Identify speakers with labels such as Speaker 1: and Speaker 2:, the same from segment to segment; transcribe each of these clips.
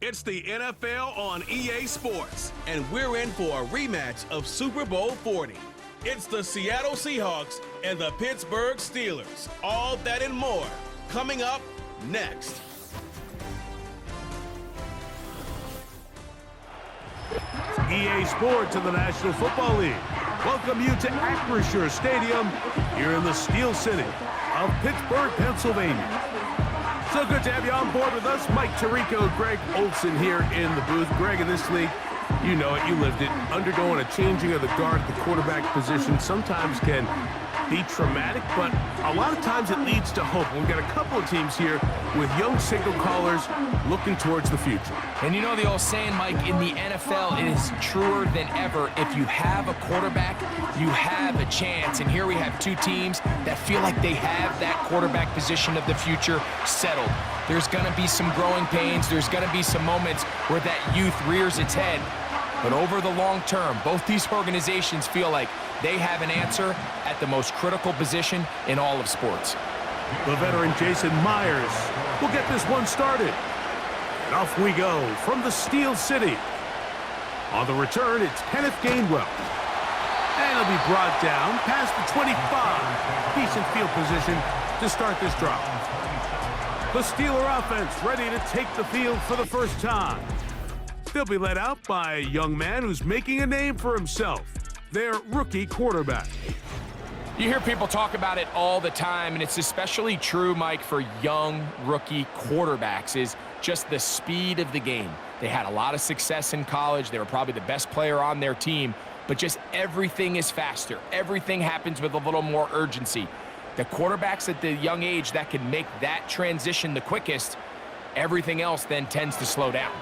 Speaker 1: It's the NFL on EA Sports,
Speaker 2: And we're in for a rematch of Super Bowl 40.
Speaker 1: it's the Seattle Seahawks and the Pittsburgh Steelers. All that and more coming up next.
Speaker 3: EA Sports and the National Football League welcome you to Acrisure Stadium here in the Steel City of Pittsburgh, Pennsylvania. So good to have you on board with us. Mike Tirico, Greg Olson here in the booth. Greg, in this league, you know it, you lived it. Undergoing a changing of the guard at the quarterback position sometimes can be traumatic, but a lot of times it leads to hope. We've got a couple of teams here with young signal callers looking towards the future.
Speaker 4: And you know the old saying, Mike, in the NFL, it is truer than ever. If you have a quarterback, you have a chance. And here we have two teams that feel like they have that quarterback position of the future settled. There's going to be some growing pains. There's going to be some moments where that youth rears its head. But over the long term, both these organizations feel like they have an answer at the most critical position in all of sports.
Speaker 3: The veteran Jason Myers will get this one started. And off we go from the Steel City. On the return, it's Kenneth Gainwell. And he'll be brought down past the 25. Decent field position to start this drive. The Steeler offense ready to take the field for the first time. They'll be led out by a young man who's making a name for himself, their rookie quarterback.
Speaker 4: You hear people talk about it all the time, and it's especially true, Mike, for young rookie quarterbacks, is just the speed of the game. They had a lot of success in college. They were probably the best player on their team, but just everything is faster. Everything happens with a little more urgency. The quarterbacks at the young age that can make that transition the quickest, everything else then tends to slow down.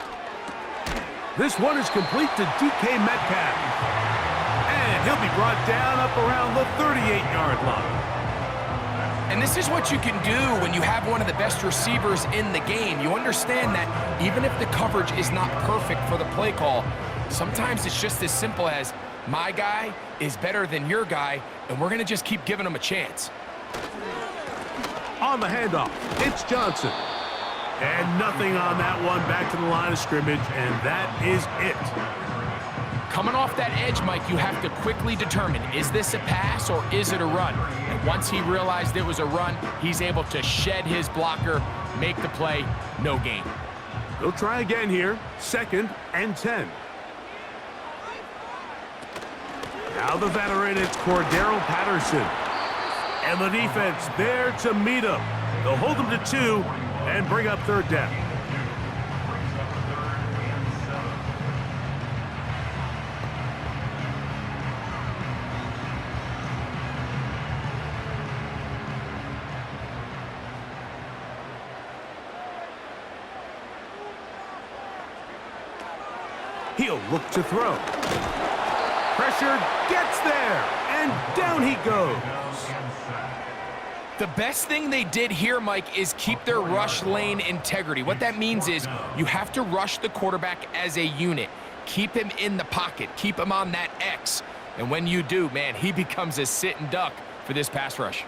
Speaker 3: This one is complete to DK Metcalf. And he'll be brought down up around the 38-yard line.
Speaker 4: And this is what you can do when you have one of the best receivers in the game. You understand that even if the coverage is not perfect for the play call, sometimes it's just as simple as, my guy is better than your guy, and we're going to just keep giving him a chance.
Speaker 3: On the handoff, it's Johnson. And nothing on that one, back to the line of scrimmage, and that is it.
Speaker 4: Coming off that edge, Mike, you have to quickly determine, is this a pass or is it a run? And once he realized it was a run, he's able to shed his blocker, make the play, no gain.
Speaker 3: They'll try again here, 2nd and 10. Now the veteran, it's Cordero Patterson. And the defense there to meet him. They'll hold him to 2 and bring up 3rd down. He'll look to throw. Pressure gets there, and down he goes.
Speaker 4: The best thing they did here, Mike, is keep their rush lane integrity. What that means is you have to rush the quarterback as a unit. Keep him in the pocket. Keep him on that X. And when you do, man, he becomes a sit and duck for this pass rush.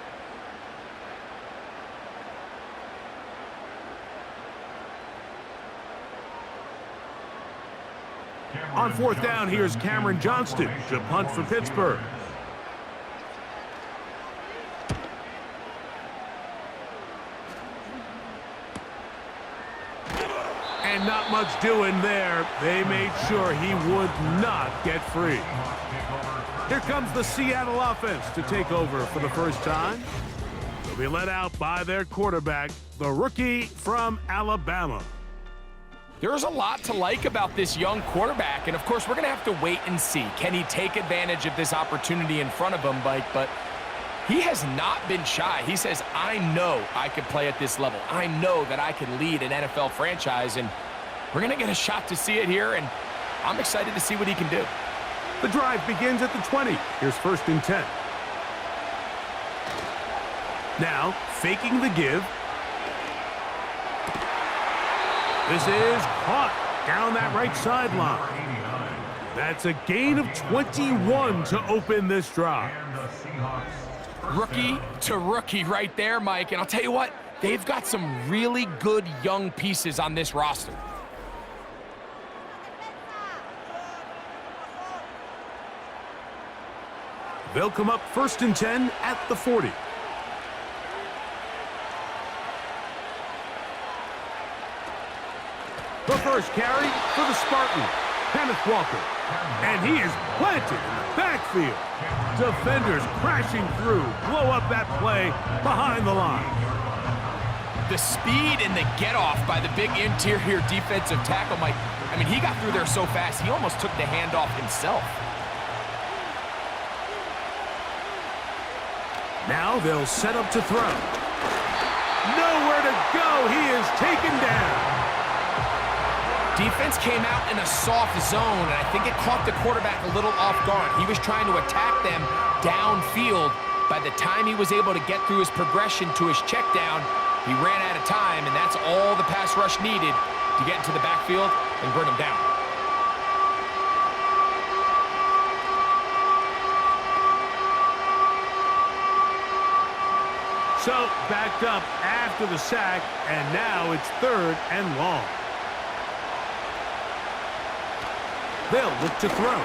Speaker 3: On 4th down, here's Cameron Johnston to punt for Pittsburgh. And not much doing there. They made sure he would not get free. Here comes the Seattle offense to take over for the first time. They'll be led out by their quarterback, the rookie from Alabama.
Speaker 4: There's a lot to like about this young quarterback, and of course we're going to have to wait and see. Can he take advantage of this opportunity in front of him, Mike? But he has not been shy. He says, I know I can play at this level. I know that I can lead an NFL franchise, and we're going to get a shot to see it here, and I'm excited to see what he can do.
Speaker 3: The drive begins at the 20. Here's 1st and 10. Now, faking the give. This is caught down that right sideline. That's a gain of 21 to open this drive.
Speaker 4: Rookie to rookie right there, Mike. And I'll tell you what, they've got some really good young pieces on this roster.
Speaker 3: They'll come up 1st and 10 at the 40. The first carry for the Spartan, Kenneth Walker. And he is planted in the backfield. Defenders crashing through, blow up that play behind the line.
Speaker 4: The speed and the get-off by the big interior defensive tackle, Mike. I mean, he got through there so fast, he almost took the handoff himself.
Speaker 3: Now they'll set up to throw. Nowhere to go. He is taken down.
Speaker 4: Defense came out in a soft zone, and I think it caught the quarterback a little off guard. He was trying to attack them downfield. By the time he was able to get through his progression to his check down, he ran out of time, and that's all the pass rush needed to get into the backfield and bring him down.
Speaker 3: So, backed up after the sack, and now it's 3rd and long. They'll look to throw.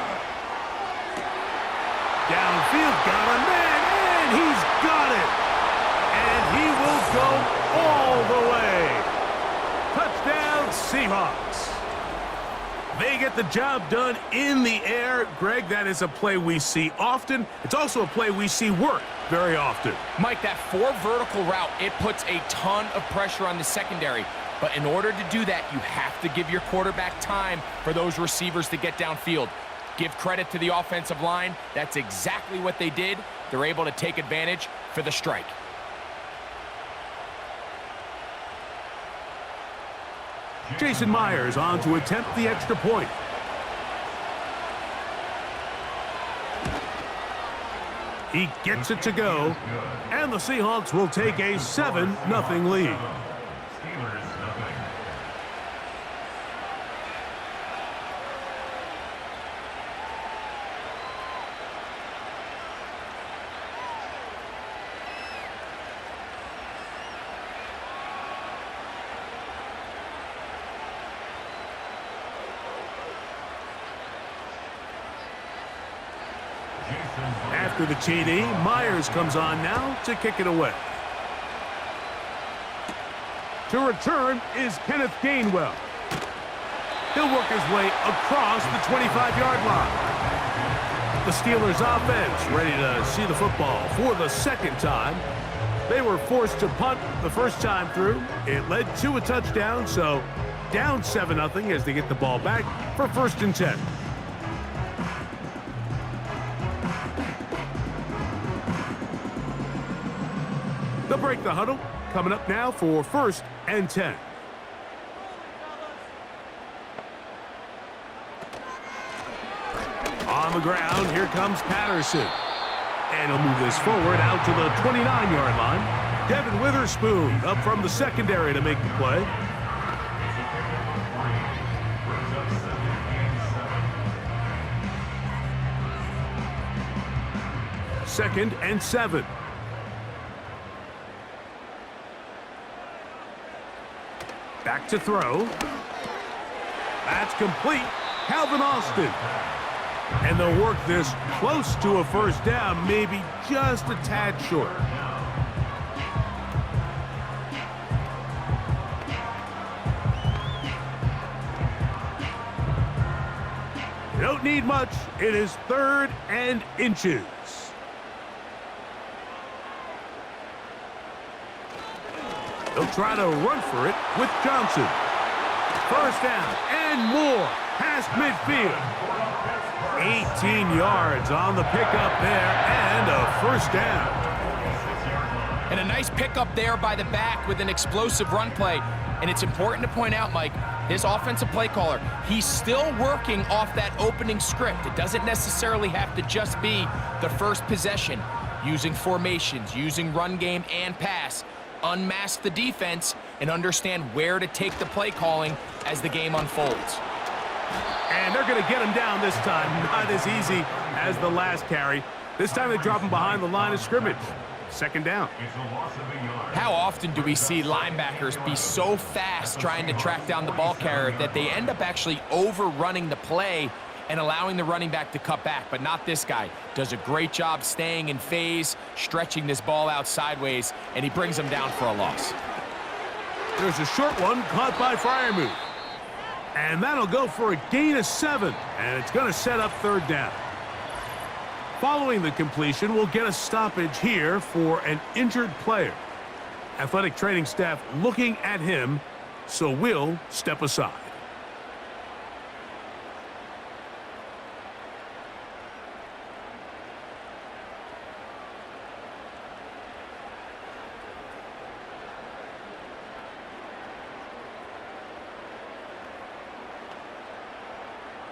Speaker 3: Downfield, got a man, and he's got it. And he will go all the way. Touchdown, Seahawks. They get the job done in the air. Greg, that is a play we see often. It's also a play we see work very often.
Speaker 4: Mike, that 4 vertical route, it puts a ton of pressure on the secondary. But in order to do that, you have to give your quarterback time for those receivers to get downfield. Give credit to the offensive line. That's exactly what they did. They're able to take advantage for the strike.
Speaker 3: Jason Myers on to attempt the extra point. He gets it to go, and the Seahawks will take a 7-0 lead. After the TD, Myers comes on now to kick it away. To return is Kenneth Gainwell. He'll work his way across the 25-yard line. The Steelers offense ready to see the football for the 2nd time. They were forced to punt the first time through. It led to a touchdown, so down 7-0 as they get the ball back for 1st and 10. They'll break the huddle. Coming up now for 1st and 10. On the ground, here comes Patterson. And he'll move this forward out to the 29-yard line. Devin Witherspoon up from the secondary to make the play. Second and 7. Back to throw. That's complete. Calvin Austin. And they'll work this close to a 1st down, maybe just a tad short. They don't need much. It is 3rd and inches. They'll try to run for it with Johnson. 1st down and more past midfield. 18 yards on the pickup there and a 1st down.
Speaker 4: And a nice pickup there by the back with an explosive run play. And it's important to point out, Mike, this offensive play caller, he's still working off that opening script. It doesn't necessarily have to just be the first possession. Using formations, using run game and pass. Unmask the defense and understand where to take the play calling as the game unfolds.
Speaker 3: And they're going to get him down this time. Not as easy as the last carry. This time they drop him behind the line of scrimmage. 2nd down.
Speaker 4: How often do we see linebackers be so fast trying to track down the ball carrier that they end up actually overrunning the play and allowing the running back to cut back, but not this guy. Does a great job staying in phase, stretching this ball out sideways, and he brings him down for a loss.
Speaker 3: There's a short one caught by Freiermuth. And that'll go for a gain of 7, and it's going to set up third down. Following the completion, we'll get a stoppage here for an injured player. Athletic training staff looking at him, so we'll step aside.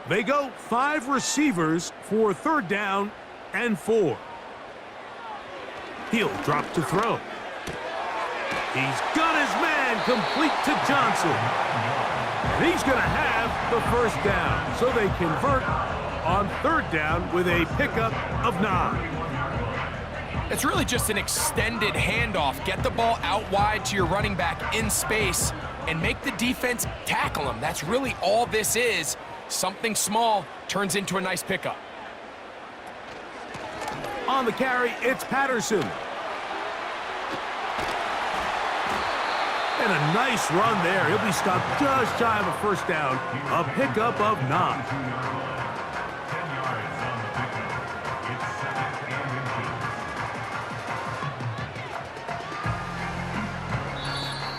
Speaker 3: They go 5 receivers for third down and 4. He'll drop to throw. He's got his man complete to Johnson. And he's going to have the first down. So they convert on third down with a pickup of 9.
Speaker 4: It's really just an extended handoff. Get the ball out wide to your running back in space and make the defense tackle him. That's really all this is. Something small turns into a nice pickup.
Speaker 3: On the carry, it's Patterson. And a nice run there. He'll be stopped just shy of a first down. A pickup of 9.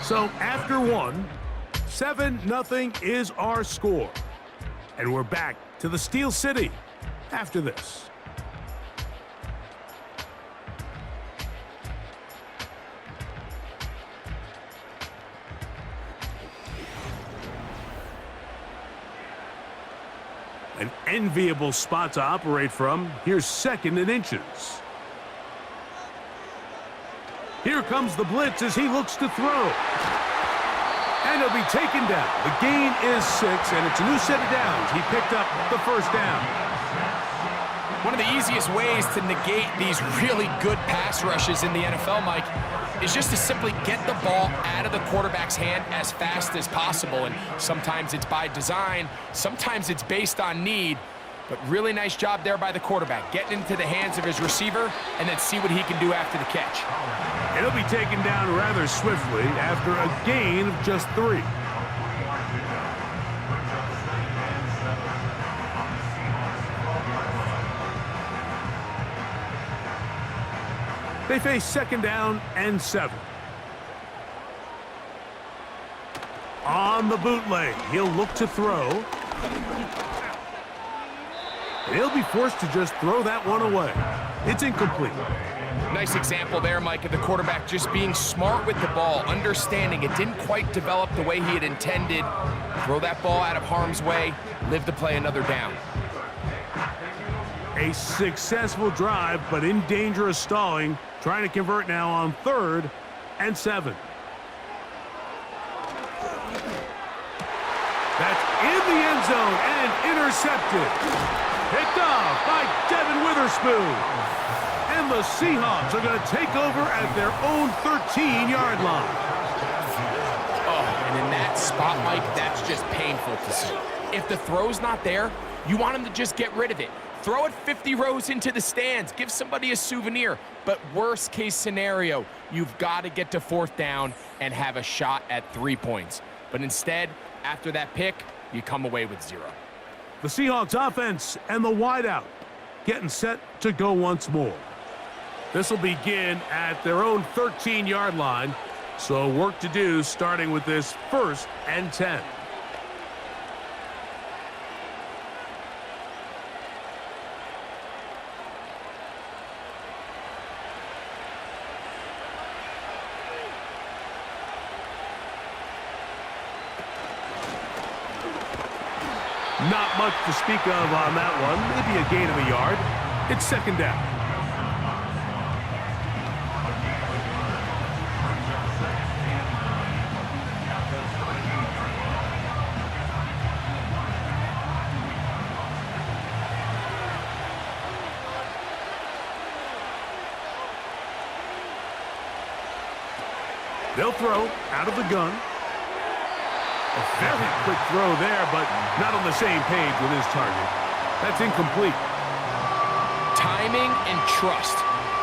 Speaker 3: So after 1, 7-0 is our score. And we're back to the Steel City after this. An enviable spot to operate from. Here's 2nd and inches. Here comes the blitz as he looks to throw. And he'll be taken down. The gain is 6, and it's a new set of downs. He picked up the first down.
Speaker 4: One of the easiest ways to negate these really good pass rushes in the NFL, Mike, is just to simply get the ball out of the quarterback's hand as fast as possible. And sometimes it's by design, sometimes it's based on need. But really nice job there by the quarterback, getting into the hands of his receiver and then see what he can do after the catch.
Speaker 3: He'll be taken down rather swiftly after a gain of just 3. They face 2nd down and 7. On the bootleg, he'll look to throw. And he'll be forced to just throw that one away. It's incomplete.
Speaker 4: Nice example there, Mike, of the quarterback just being smart with the ball, understanding it didn't quite develop the way he had intended. Throw that ball out of harm's way, live to play another down.
Speaker 3: A successful drive, but in danger of stalling. Trying to convert now on 3rd and 7. That's in the end zone and intercepted. Picked off by Devin Witherspoon. And the Seahawks are going to take over at their own 13-yard line.
Speaker 4: Oh, and in that spot, Mike, that's just painful to see. If the throw's not there, you want him to just get rid of it. Throw it 50 rows into the stands. Give somebody a souvenir. But worst case scenario, you've got to get to 4th down and have a shot at 3 points. But instead, after that pick, you come away with 0.
Speaker 3: The Seahawks offense and the wideout getting set to go once more. This will begin at their own 13-yard line. So work to do starting with this 1st and 10. Not much to speak of on that one. Maybe a gain of a yard. It's 2nd down. They'll throw out of the gun. A very quick throw there, but not on the same page with his target. That's incomplete.
Speaker 4: Timing and trust.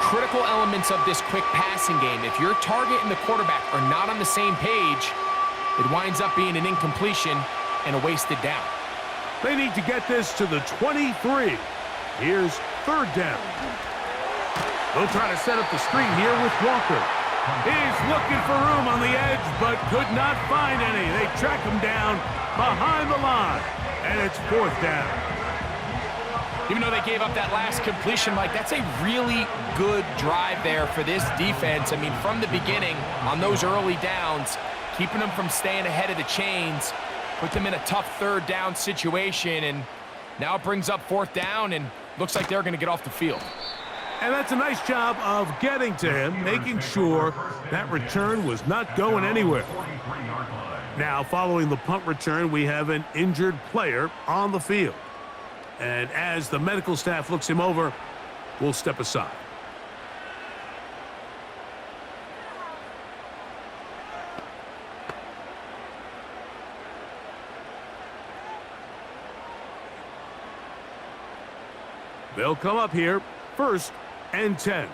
Speaker 4: Critical elements of this quick passing game. If your target and the quarterback are not on the same page, it winds up being an incompletion and a wasted down.
Speaker 3: They need to get this to the 23. Here's third down. They'll try to set up the screen here with Walker. He's looking for room on the edge, but could not find any. They track him down behind the line, and it's fourth down.
Speaker 4: Even though they gave up that last completion, Mike, that's a really good drive there for this defense. I mean, from the beginning, on those early downs, keeping them from staying ahead of the chains, put them in a tough third down situation, and now it brings up fourth down, and looks like they're going to get off the field.
Speaker 3: And that's a nice job of getting to him, making sure that return was not going anywhere. Now, following the punt return, we have an injured player on the field. And as the medical staff looks him over, we'll step aside. They'll come up here, 1st and 10.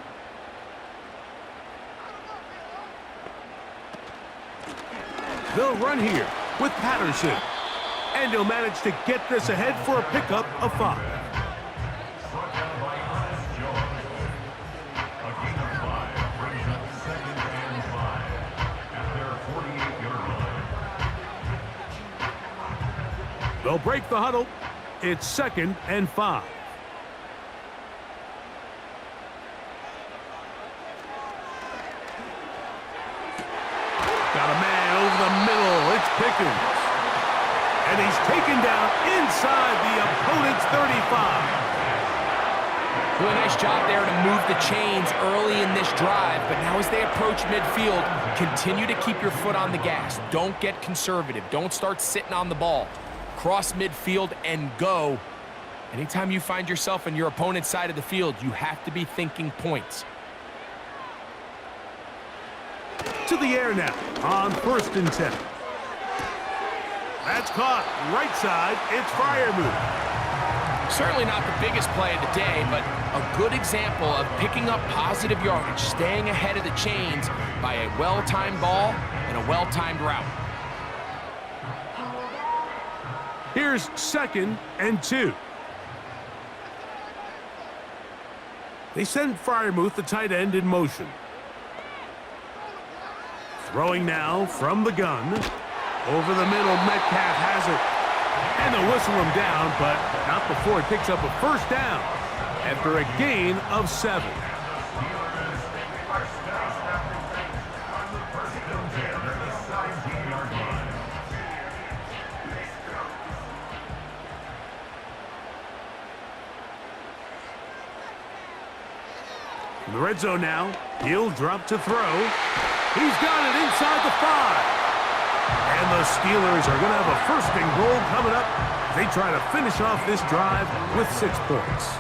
Speaker 3: They'll run here with Patterson. And he'll manage to get this ahead for a pickup of 5. They'll break the huddle. It's 2nd and 5. Got a man over the middle. It's Pickens. And he's taken down inside the opponent's 35.
Speaker 4: Really nice job there to move the chains early in this drive. But now as they approach midfield, continue to keep your foot on the gas. Don't get conservative. Don't start sitting on the ball. Cross midfield and go. Anytime you find yourself on your opponent's side of the field, you have to be thinking points.
Speaker 3: To the air now on 1st and 10. That's caught right side. It's Freiermuth.
Speaker 4: Certainly not the biggest play of the day, but a good example of picking up positive yardage, staying ahead of the chains by a well-timed ball and a well-timed route.
Speaker 3: Here's 2nd and 2. They send Freiermuth, the tight end, in motion. Throwing now from the gun. Over the middle, Metcalf has it. And they'll whistle him down, but not before he picks up a 1st down after a gain of 7. In the red zone now, he'll drop to throw. He's got it inside the 5. And the Steelers are going to have a 1st and goal coming up. They try to finish off this drive with 6 points.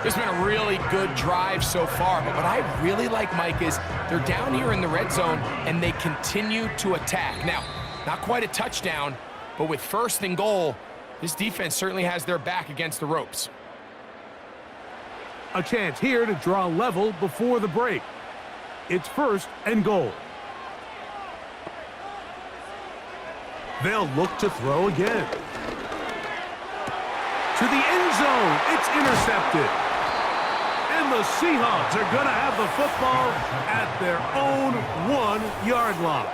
Speaker 4: It's been a really good drive so far, but what I really like, Mike, is they're down here in the red zone and they continue to attack. Now, not quite a touchdown, but with 1st and goal, this defense certainly has their back against the ropes.
Speaker 3: A chance here to draw level before the break. It's 1st and goal. They'll look to throw again. To the end zone. It's intercepted. And the Seahawks are going to have the football at their own 1-yard line.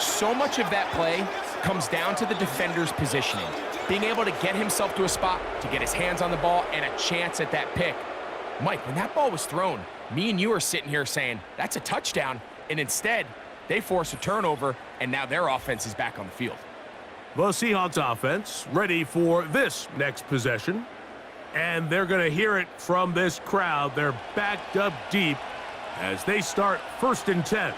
Speaker 4: So much of that play comes down to the defender's positioning. Being able to get himself to a spot, to get his hands on the ball, and a chance at that pick. Mike, when that ball was thrown, me and you are sitting here saying, that's a touchdown, and instead, they force a turnover, and now their offense is back on the field.
Speaker 3: The Seahawks offense ready for this next possession. And they're going to hear it from this crowd. They're backed up deep as they start 1st and 10.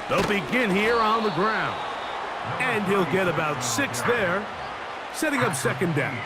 Speaker 3: They'll begin here on the ground. And he'll get about 6 there, setting up second down.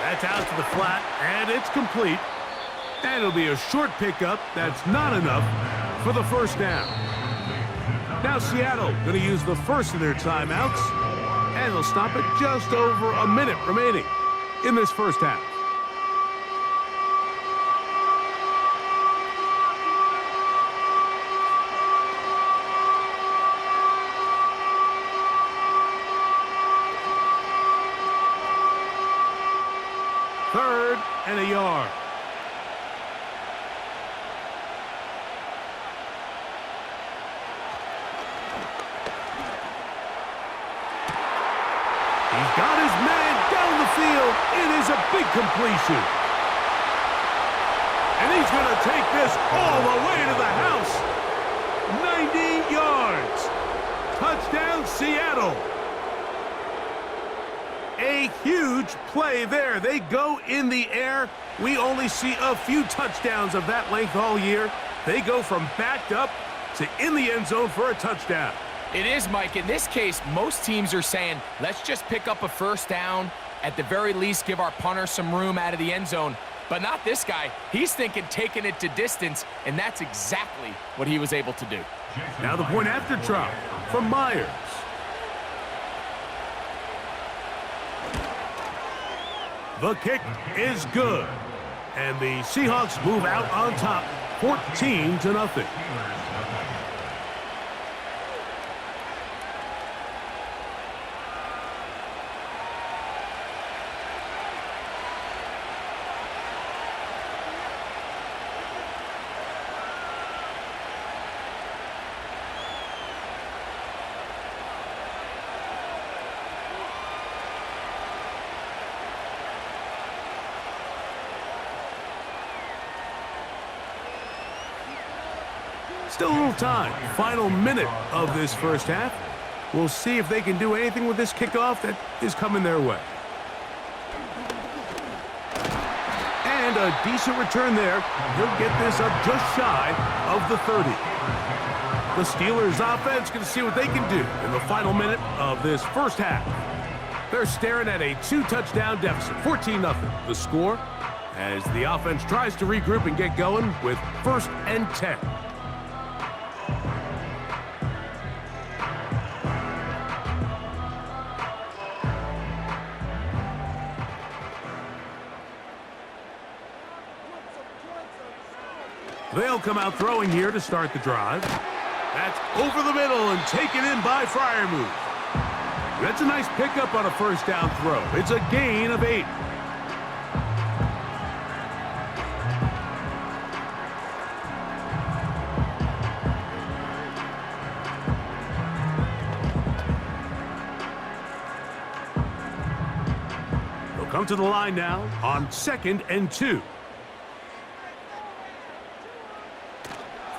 Speaker 3: That's out to the flat, and it's complete. And it'll be a short pickup. That's not enough for the first down. Now Seattle going to use the first of their timeouts, and they'll stop it just over a minute remaining in this first half. Third and a yard. He's got his man down the field. It is a big completion. And he's going to take this all the way to the house. 90 yards. Touchdown, Seattle. A huge play there. They go in the air. We only see a few touchdowns of that length all year. They go from backed up to in the end zone for a touchdown.
Speaker 4: It is, Mike. In this case, most teams are saying, let's just pick up a first down. At the very least, give our punter some room out of the end zone. But not this guy. He's thinking taking it to distance, and that's exactly what he was able to do.
Speaker 3: Now the point after try from Myers. The kick is good. And the Seahawks move out on top, 14-0. Still a little time. Final minute of this first half. We'll see if they can do anything with this kickoff that is coming their way. And a decent return there. He'll get this up just shy of the 30. The Steelers offense going to see what they can do in the final minute of this first half. They're staring at a 2-touchdown deficit, 14-0. The score as the offense tries to regroup and get going with 1st and 10. They'll come out throwing here to start the drive. That's over the middle and taken in by Freiermuth. That's a nice pickup on a first down throw. It's a gain of 8. They'll come to the line now on 2nd and 2.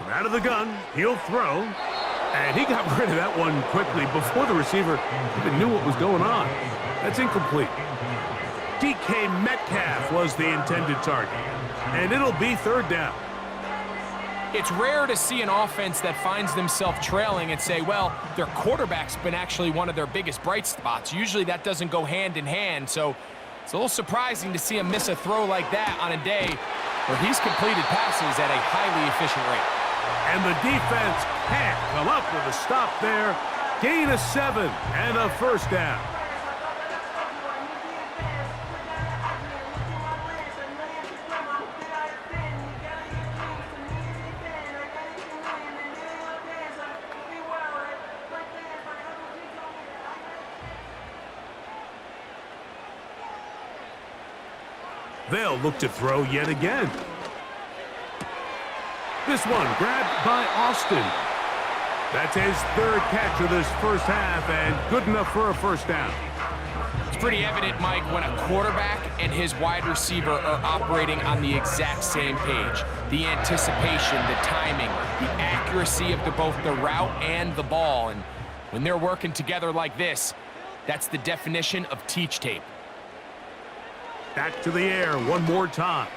Speaker 3: Out of the gun, he'll throw, and he got rid of that one quickly before the receiver even knew what was going on. That's incomplete. DK Metcalf was the intended target, and it'll be 3rd down.
Speaker 4: It's rare to see an offense that finds themselves trailing and say, well, their quarterback's been actually one of their biggest bright spots. Usually that doesn't go hand in hand, so it's a little surprising to see him miss a throw like that on a day where he's completed passes at a highly efficient rate.
Speaker 3: And the defense can't come up with a stop there. Gain of 7 and a first down. They'll look to throw yet again. This one grabbed by Austin. That's his 3rd catch of this first half and good enough for a first down.
Speaker 4: pretty evident, Mike, when a quarterback and his wide receiver are operating on the exact same page. The anticipation, the timing, the accuracy of both the route and the ball. And when they're working together like this, that's the definition of teach tape.
Speaker 3: Back to the air one more time.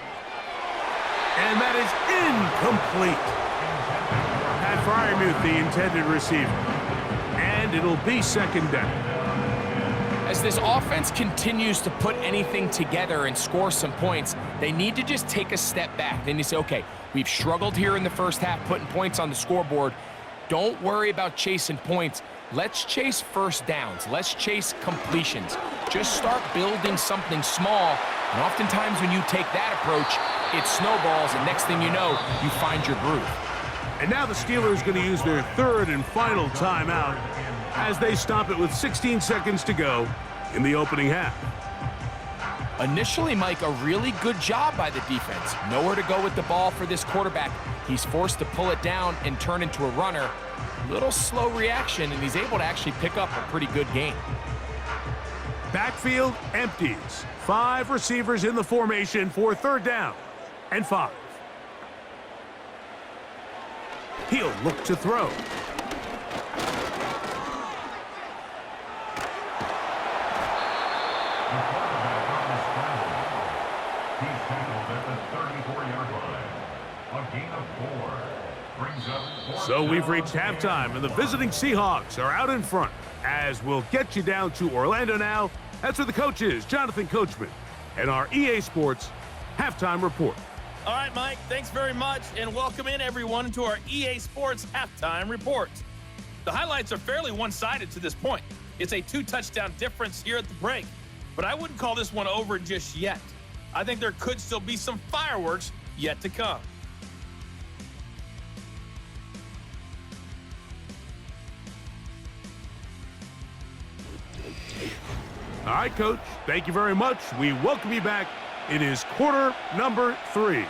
Speaker 3: And that is incomplete. Pat Fryermuth, the intended receiver. And it'll be second down.
Speaker 4: As this offense continues to put anything together and score some points, they need to just take a step back. They need to say, okay, we've struggled here in the first half putting points on the scoreboard. Don't worry about chasing points. Let's chase first downs. Let's chase completions. Just start building something small. And oftentimes when you take that approach, it snowballs, and next thing you know, you find your groove.
Speaker 3: And now the Steelers going to use their third and final timeout as they stop it with 16 seconds to go in the opening half.
Speaker 4: Initially, Mike, a really good job by the defense. Nowhere to go with the ball for this quarterback. He's forced to pull it down and turn into a runner. Little slow reaction, and he's able to actually pick up a pretty good gain.
Speaker 3: Backfield empties. 5 receivers in the formation for third down and 5. He'll look to throw. So we've reached halftime, and the visiting Seahawks are out in front. As we'll get you down to Orlando now, that's where the coach is, Jonathan Coachman, and our EA Sports Halftime Report.
Speaker 5: All right, Mike, thanks very much, and welcome in, everyone, to our EA Sports Halftime Report. The highlights are fairly one-sided to this point. It's a 2-touchdown difference here at the break, but I wouldn't call this one over just yet. I think there could still be some fireworks yet to come.
Speaker 3: All right, Coach, thank you very much. We welcome you back. It is quarter number 3.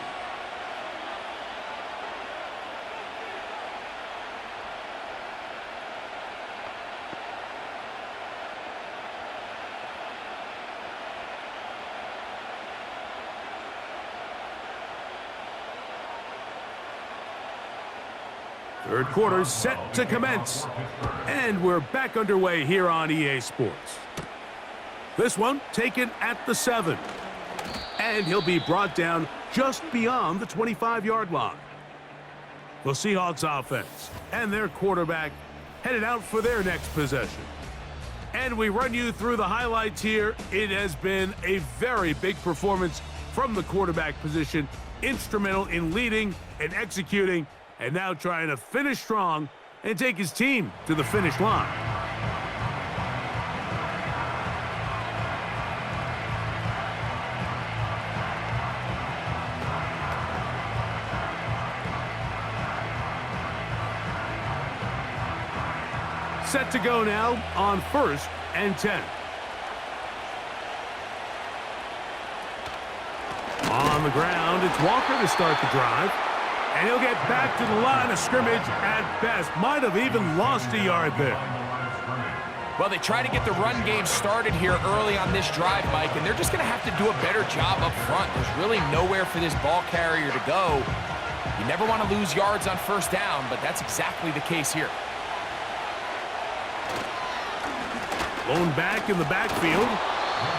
Speaker 3: Third quarter set to commence. And we're back underway here on EA Sports. This one taken at the 7. And he'll be brought down just beyond the 25-yard line. The Seahawks offense and their quarterback headed out for their next possession. And we run you through the highlights here. It has been a very big performance from the quarterback position, instrumental in leading and executing, and now trying to finish strong and take his team to the finish line. Set to go now on 1st and 10. On the ground, it's Walker to start the drive. And he'll get back to the line of scrimmage at best. Might have even lost a yard there.
Speaker 4: Well, they try to get the run game started here early on this drive, Mike, and they're just going to have to do a better job up front. There's really nowhere for this ball carrier to go. You never want to lose yards on first down, but that's exactly the case here.
Speaker 3: Blown back in the backfield.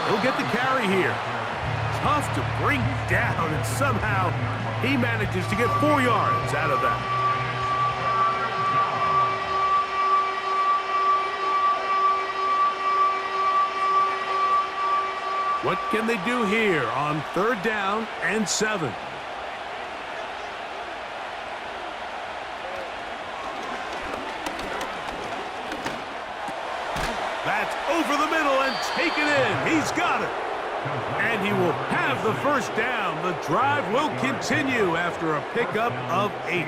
Speaker 3: He'll get the carry here. Tough to bring down, and somehow he manages to get 4 yards out of that. What can they do here on 3rd down and 7? That's over the middle and taken in. He's got it. And he will have the first down. The drive will continue after a pickup of 8.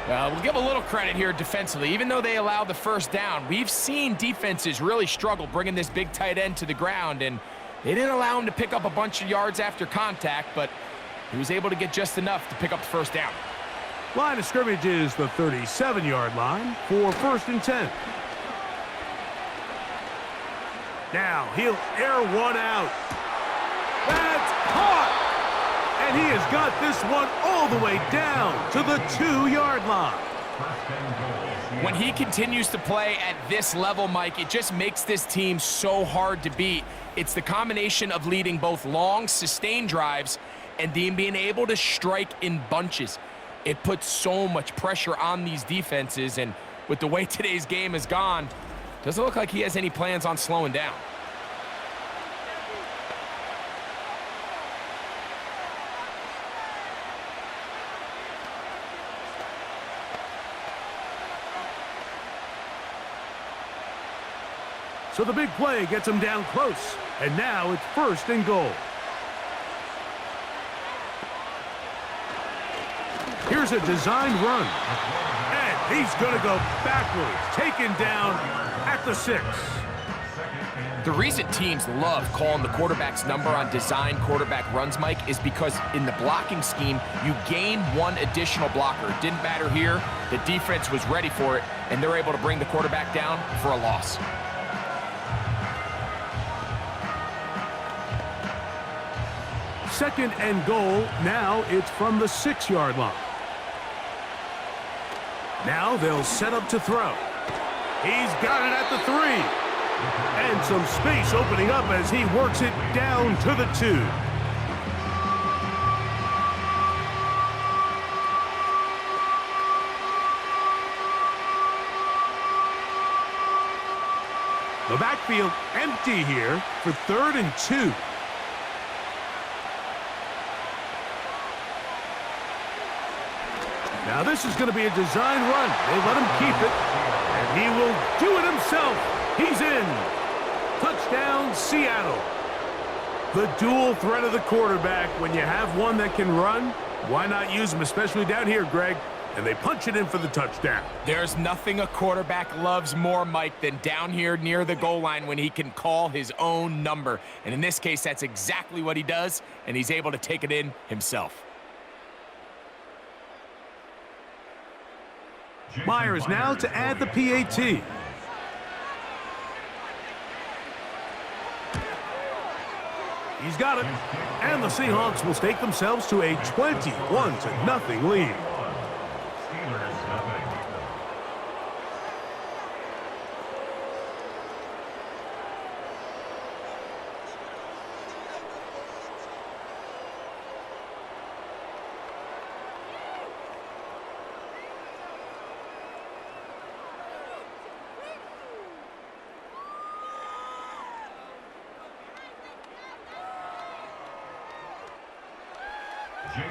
Speaker 4: We'll give a little credit here defensively. Even though they allowed the first down, we've seen defenses really struggle bringing this big tight end to the ground, and they didn't allow him to pick up a bunch of yards after contact, but he was able to get just enough to pick up the first down.
Speaker 3: Line of scrimmage is the 37-yard line for 1st and 10. Now he'll air one out. That's caught! And he has got this one all the way down to the 2-yard line.
Speaker 4: When he continues to play at this level, Mike, it just makes this team so hard to beat. It's the combination of leading both long, sustained drives and then being able to strike in bunches. It puts so much pressure on these defenses, and with the way today's game has gone, doesn't look like he has any plans on slowing down.
Speaker 3: So the big play gets him down close, and now it's 1st and goal. Here's a designed run, and he's going to go backwards, taken down at the 6.
Speaker 4: The reason teams love calling the quarterback's number on design quarterback runs, Mike, is because in the blocking scheme, you gain one additional blocker. It didn't matter here. The defense was ready for it, and they're able to bring the quarterback down for a loss.
Speaker 3: Second and goal. Now it's from the 6-yard line. Now they'll set up to throw. He's got it at the 3. And some space opening up as he works it down to the 2. The backfield empty here for 3rd and 2. Now this is going to be a design run. They let him keep it, and he will do it himself. He's in. Touchdown, Seattle. The dual threat of the quarterback. When you have one that can run, why not use him, especially down here, Greg? And they punch it in for the touchdown.
Speaker 4: There's nothing a quarterback loves more, Mike, than down here near the goal line when he can call his own number. And in this case, that's exactly what he does, and he's able to take it in himself.
Speaker 3: Myers now to add the PAT. He's got it. And the Seahawks will stake themselves to a 21-0 lead.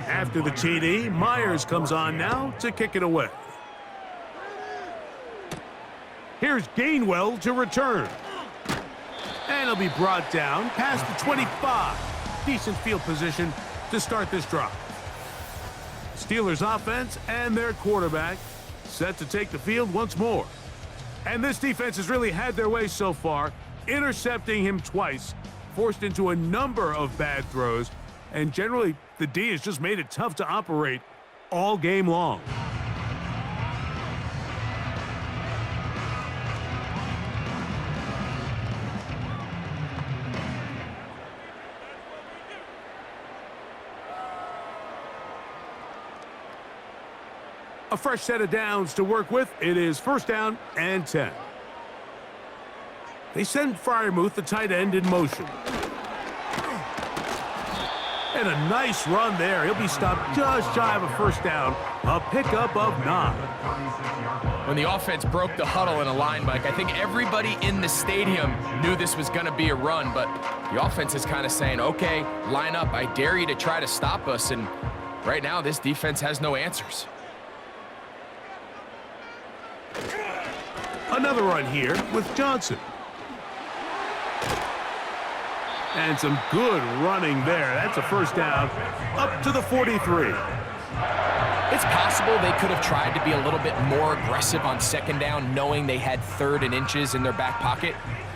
Speaker 3: After the TD, Myers comes on now to kick it away. Here's Gainwell to return. And he'll be brought down past the 25. Decent field position to start this drive. Steelers offense and their quarterback set to take the field once more. And this defense has really had their way so far, intercepting him twice, forced into a number of bad throws, and generally the D has just made it tough to operate all game long. A fresh set of downs to work with. It is 1st down and 10. They send Freiermuth, the tight end, in motion. And a nice run there. He'll be stopped just shy of a 1st down. A pickup of 9.
Speaker 4: When the offense broke the huddle in a line, Mike, I think everybody in the stadium knew this was going to be a run, but the offense is kind of saying, okay, line up. I dare you to try to stop us. And right now, this defense has no answers.
Speaker 3: Another run here with Johnson. And some good running there. That's a 1st down up to the 43.
Speaker 4: It's possible they could have tried to be a little bit more aggressive on 2nd down, knowing they had 3rd and inches in their back pocket.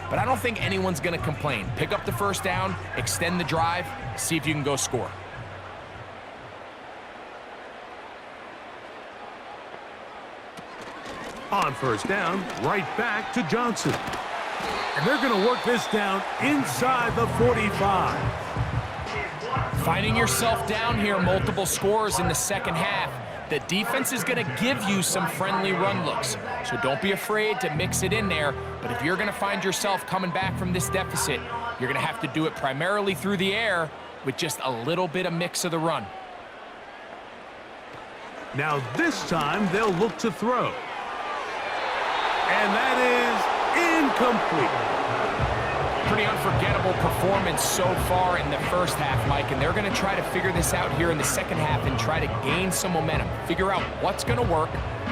Speaker 4: But I don't think anyone's going to complain. Pick up the 1st down, extend the drive, see if you can go score.
Speaker 3: On 1st down, right back to Johnson. And they're going to work this down inside the 45.
Speaker 4: Finding yourself down here, multiple scores in the second half. The defense is going to give you some friendly run looks, so don't be afraid to mix it in there. But if you're going to find yourself coming back from this deficit, you're going to have to do it primarily through the air with just a little bit of mix of the run.
Speaker 3: Now this time they'll look to throw. And that is incomplete.
Speaker 4: Pretty unforgettable performance so far in the first half, Mike, and they're going to try to figure this out here in the second half and try to gain some momentum, figure out what's going to work,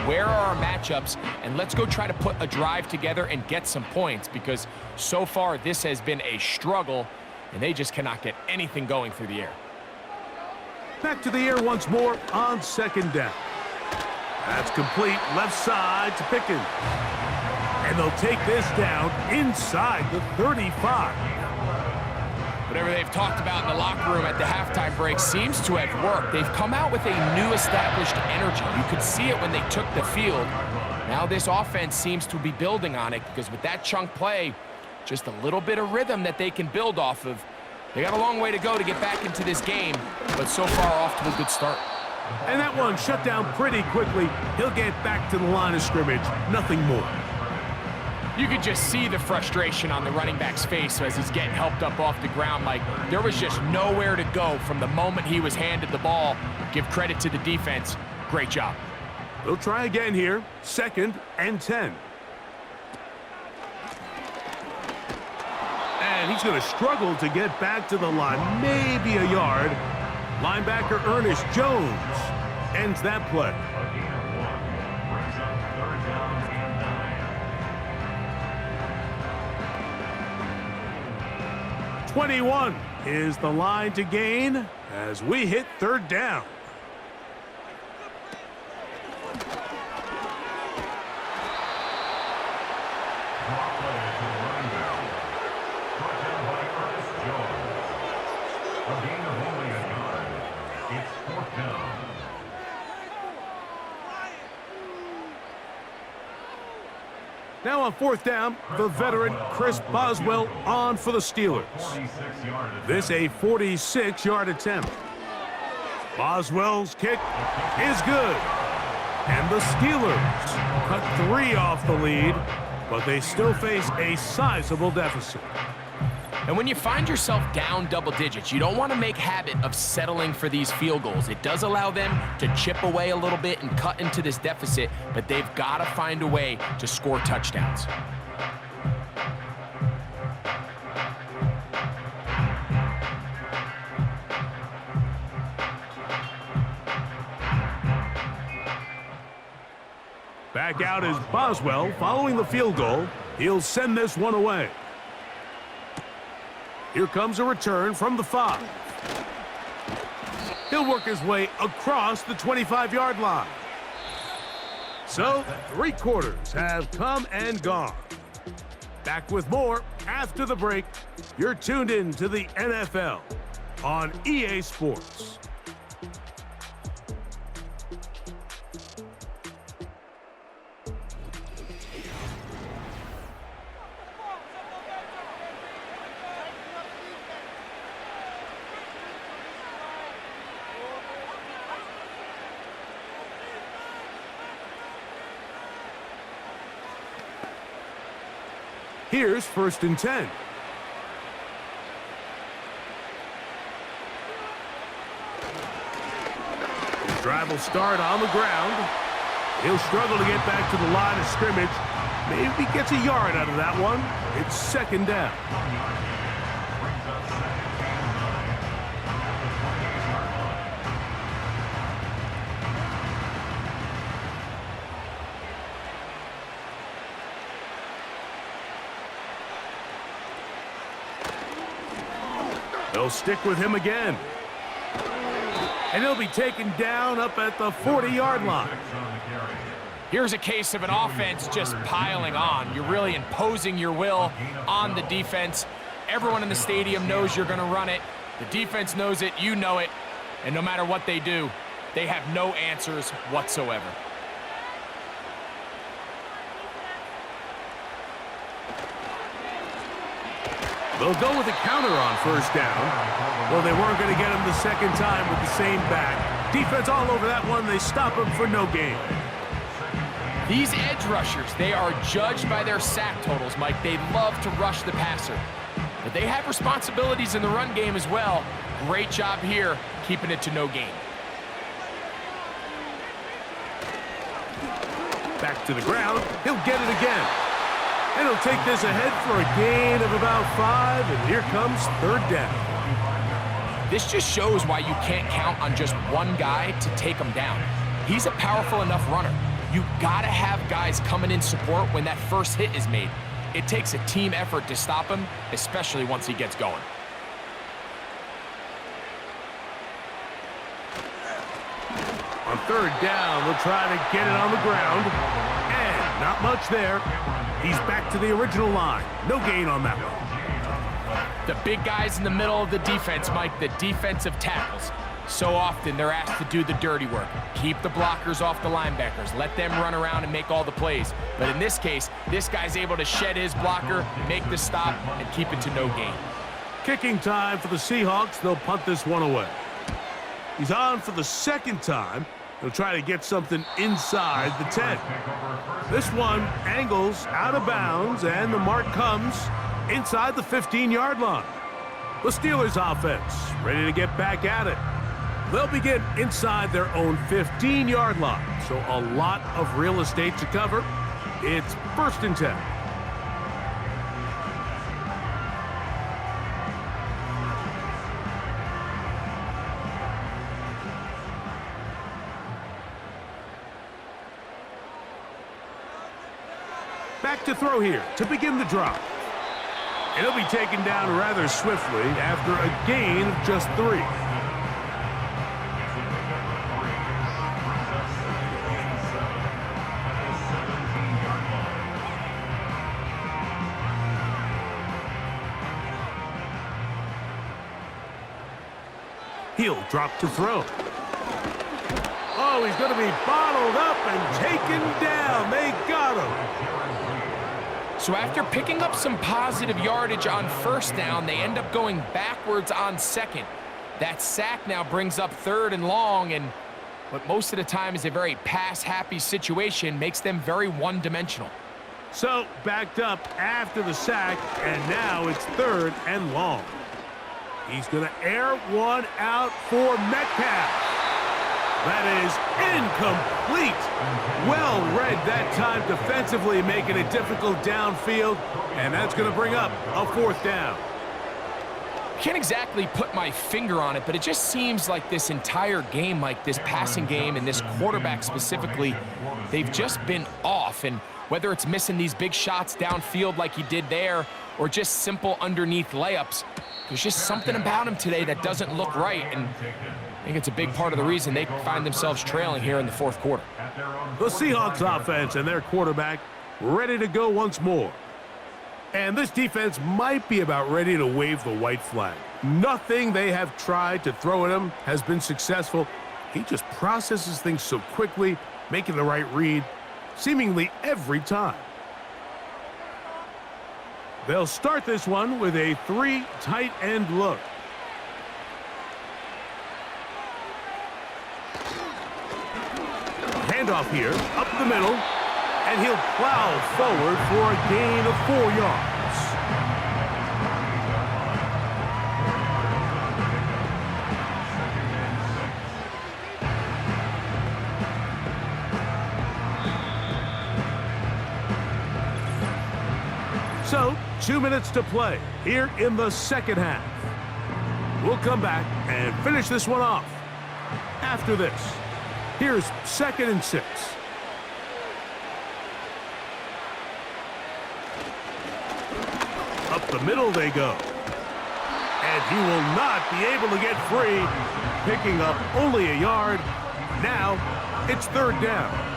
Speaker 4: where are our matchups, and let's go try to put a drive together and get some points, because so far this has been a struggle and they just cannot get anything going through the air.
Speaker 3: Back to the air once more on second down. That's complete, left side to Pickens. And they'll take this down inside the 35.
Speaker 4: Whatever they've talked about in the locker room at the halftime break seems to have worked. They've come out with a new established energy. You could see it when they took the field. Now this offense seems to be building on it, because with that chunk play, just a little bit of rhythm that they can build off of. They got a long way to go to get back into this game, but so far off to a good start.
Speaker 3: And that one shut down pretty quickly. He'll get back to the line of scrimmage, nothing more.
Speaker 4: You could just see the frustration on the running back's face as he's getting helped up off the ground. Like, there was just nowhere to go from the moment he was handed the ball. Give credit to the defense. Great job.
Speaker 3: They'll try again here. 2nd and 10. And he's going to struggle to get back to the line. Maybe a yard. Linebacker Ernest Jones ends that play. .21 is the line to gain as we hit third down. Now on 4th down, the veteran Chris Boswell on for the Steelers. This a 46-yard attempt. Boswell's kick is good. And the Steelers cut 3 off the lead, but they still face a sizable deficit.
Speaker 4: And when you find yourself down double digits, you don't want to make habit of settling for these field goals. It does allow them to chip away a little bit and cut into this deficit, but they've got to find a way to score touchdowns.
Speaker 3: Back out is Boswell following the field goal. He'll send this one away. Here comes a return from the 5. He'll work his way across the 25-yard line. So, 3 quarters have come and gone. Back with more after the break. You're tuned in to the NFL on EA Sports. Here's 1st and 10. The drive will start on the ground. He'll struggle to get back to the line of scrimmage. Maybe gets a yard out of that one. It's 2nd down. They'll stick with him again. And he'll be taken down up at the 40-yard line.
Speaker 4: Here's a case of an offense just piling on. You're really imposing your will on the defense. Everyone in the stadium knows you're going to run it. The defense knows it, you know it. And no matter what they do, they have no answers whatsoever.
Speaker 3: They'll go with a counter on first down. Well, they weren't going to get him the second time with the same back. Defense all over that one. They stop him for no gain.
Speaker 4: These edge rushers, they are judged by their sack totals, Mike. They love to rush the passer. But they have responsibilities in the run game as well. Great job here, keeping it to no gain.
Speaker 3: Back to the ground. He'll get it again. And he'll take this ahead for a gain of about 5, and here comes third down.
Speaker 4: This just shows why you can't count on just one guy to take him down. He's a powerful enough runner. You gotta have guys coming in support when that first hit is made. It takes a team effort to stop him, especially once he gets going.
Speaker 3: On third down, we'll try to get it on the ground. And not much there. He's back to the original line. No gain on that one.
Speaker 4: The big guys in the middle of the defense, Mike, the defensive tackles. So often they're asked to do the dirty work. Keep the blockers off the linebackers. Let them run around and make all the plays. But in this case, this guy's able to shed his blocker, make the stop, and keep it to no gain.
Speaker 3: Kicking time for the Seahawks. They'll punt this one away. He's on for the second time. He'll try to get something inside the 10. This one angles out of bounds, and the mark comes inside the 15-yard line. The Steelers offense ready to get back at it. They'll begin inside their own 15-yard line, so a lot of real estate to cover. It's 1st and 10. Back to throw here to begin the drive. It'll be taken down rather swiftly after a gain of just 3. He'll drop to throw. Oh, he's going to be bottled up and taken down. They got him.
Speaker 4: So after picking up some positive yardage on first down, they end up going backwards on second. That sack now brings up 3rd and long, and what most of the time is a very pass-happy situation makes them very one-dimensional.
Speaker 3: So backed up after the sack, and now it's 3rd and long. He's going to air one out for Metcalf. That is incomplete. Well read that time defensively, making it difficult downfield, and that's going to bring up a 4th down.
Speaker 4: Can't exactly put my finger on it, but it just seems like this entire game, like this passing game and this quarterback specifically, they've just been off. And whether it's missing these big shots downfield like he did there or just simple underneath layups, there's just something about him today that doesn't look right. And I think it's a big part of the reason they find themselves trailing here in the 4th quarter.
Speaker 3: The Seahawks offense and their quarterback ready to go once more. And this defense might be about ready to wave the white flag. Nothing they have tried to throw at him has been successful. He just processes things so quickly, making the right read, seemingly every time. They'll start this one with a 3 tight end look. Handoff here, up the middle, and he'll plow forward for a gain of 4 yards. So, 2 minutes to play here in the second half. We'll come back and finish this one off after this. Here's 2nd and 6. Up the middle they go. And he will not be able to get free, picking up only a yard. Now it's 3rd down.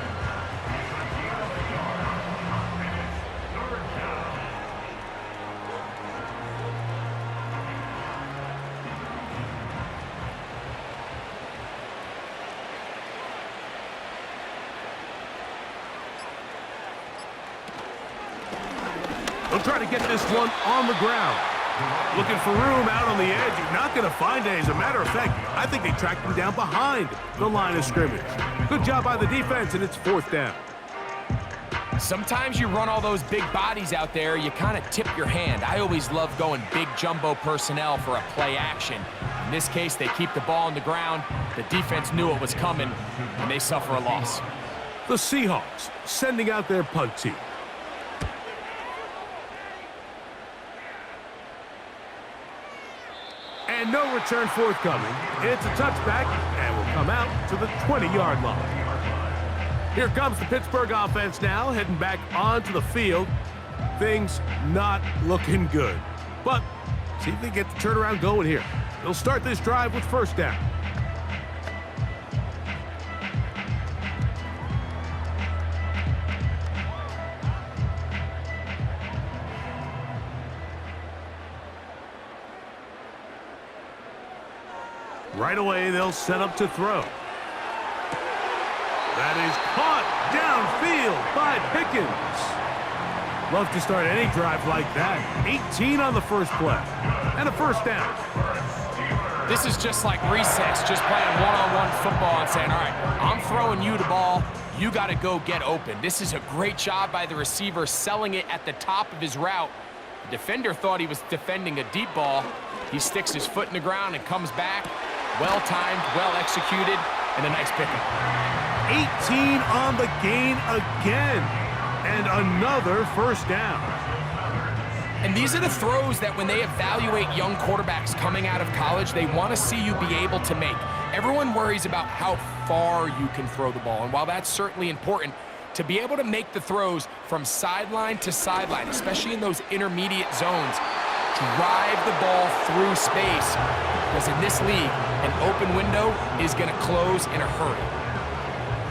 Speaker 3: They'll try to get this one on the ground. Looking for room out on the edge. You're not going to find it. As a matter of fact, I think they tracked him down behind the line of scrimmage. Good job by the defense, and it's 4th down.
Speaker 4: Sometimes you run all those big bodies out there, you kind of tip your hand. I always love going big jumbo personnel for a play action. In this case, they keep the ball on the ground. The defense knew it was coming, and they suffer a loss.
Speaker 3: The Seahawks sending out their punt team. And no return forthcoming. It's a touchback, and will come out to the 20-yard line. Here comes the Pittsburgh offense now, heading back onto the field. Things not looking good. But see if they get the turnaround going here. They'll start this drive with 1st down. Right away, they'll set up to throw. That is caught downfield by Pickens. Love to start any drive like that. 18 on the first play. And a 1st down.
Speaker 4: This is just like recess, just playing one-on-one football and saying, all right, I'm throwing you the ball. You got to go get open. This is a great job by the receiver selling it at the top of his route. The defender thought he was defending a deep ball. He sticks his foot in the ground and comes back. Well-timed, well-executed, and a nice pickup.
Speaker 3: 18 on the gain again. And another 1st down.
Speaker 4: And these are the throws that when they evaluate young quarterbacks coming out of college, they want to see you be able to make. Everyone worries about how far you can throw the ball. And while that's certainly important, to be able to make the throws from sideline to sideline, especially in those intermediate zones, drive the ball through space. Because in this league, an open window is going to close in a hurry.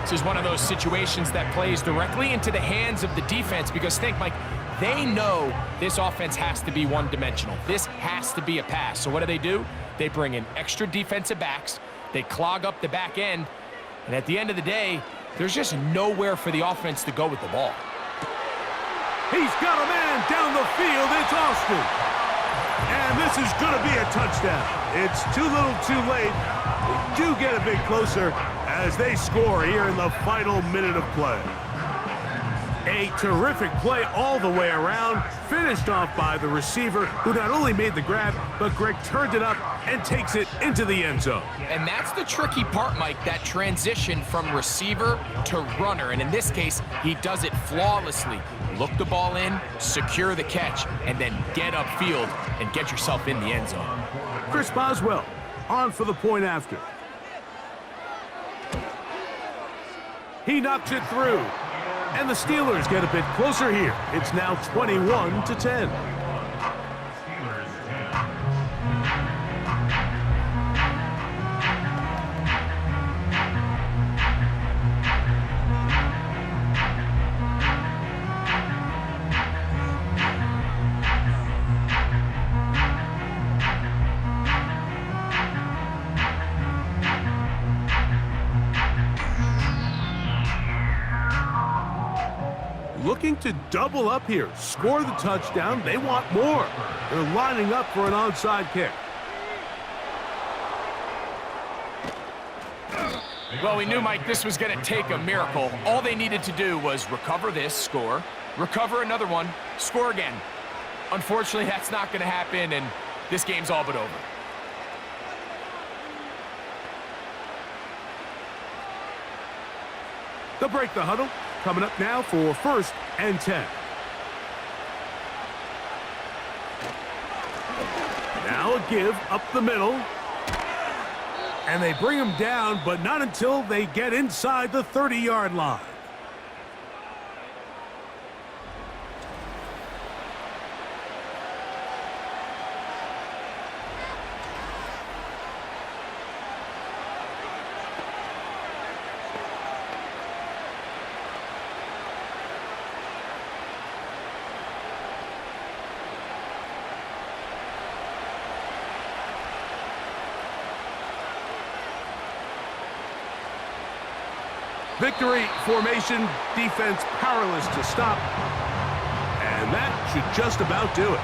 Speaker 4: This is one of those situations that plays directly into the hands of the defense because think, Mike, they know this offense has to be one-dimensional. This has to be a pass. So what do? They bring in extra defensive backs. They clog up the back end. And at the end of the day, there's just nowhere for the offense to go with the ball.
Speaker 3: He's got a man down the field. It's Austin. And this is going to be a touchdown. It's too little too late. They do get a bit closer as they score here in the final minute of play. A terrific play all the way around, finished off by the receiver, who not only made the grab, but Greg turned it up and takes it into the end zone.
Speaker 4: And that's the tricky part, Mike, that transition from receiver to runner. And in this case, he does it flawlessly. Look the ball in, secure the catch, and then get upfield and get yourself in the end zone.
Speaker 3: Chris Boswell on for the point after. He knocks it through. And the Steelers get a bit closer here. It's now 21-10. Looking to double up here, score the touchdown. They want more. They're lining up for an onside kick.
Speaker 4: Well, we knew, Mike, this was going to take a miracle. All they needed to do was recover this, score, recover another one, score again. Unfortunately, that's not going to happen, and this game's all but over.
Speaker 3: They'll break the huddle. Coming up now for 1st and 10. Now a give up the middle. And they bring him down, but not until they get inside the 30-yard line. Victory formation, defense powerless to stop. And that should just about do it.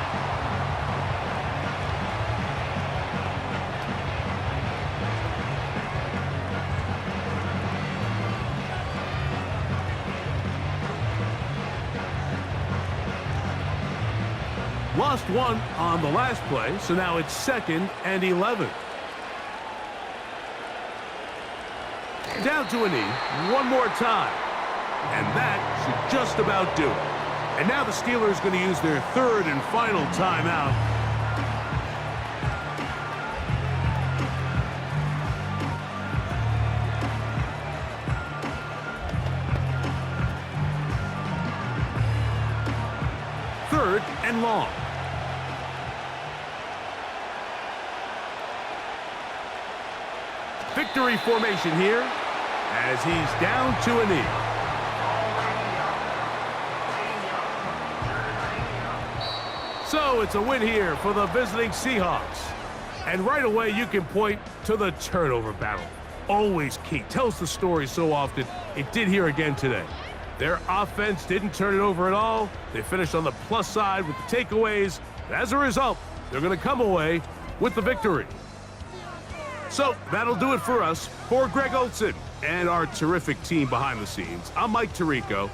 Speaker 3: Lost one on the last play, so now it's 2nd and 11. Down to a knee, one more time. And that should just about do it. And now the Steelers going to use their 3rd and final timeout. Third and long. Victory formation here as he's down to a knee. So it's a win here for the visiting Seahawks. And right away you can point to the turnover battle. Always key. Tells the story so often. It did here again today. Their offense didn't turn it over at all. They finished on the plus side with the takeaways. As a result, they're going to come away with the victory. So that'll do it for us. For Greg Olson and our terrific team behind the scenes, I'm Mike Tirico.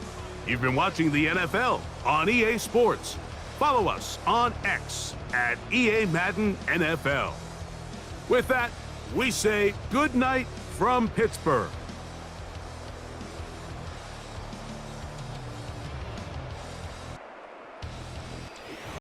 Speaker 3: You've been watching the NFL on EA Sports. Follow us on X at EA Madden NFL. With that, we say good night from Pittsburgh.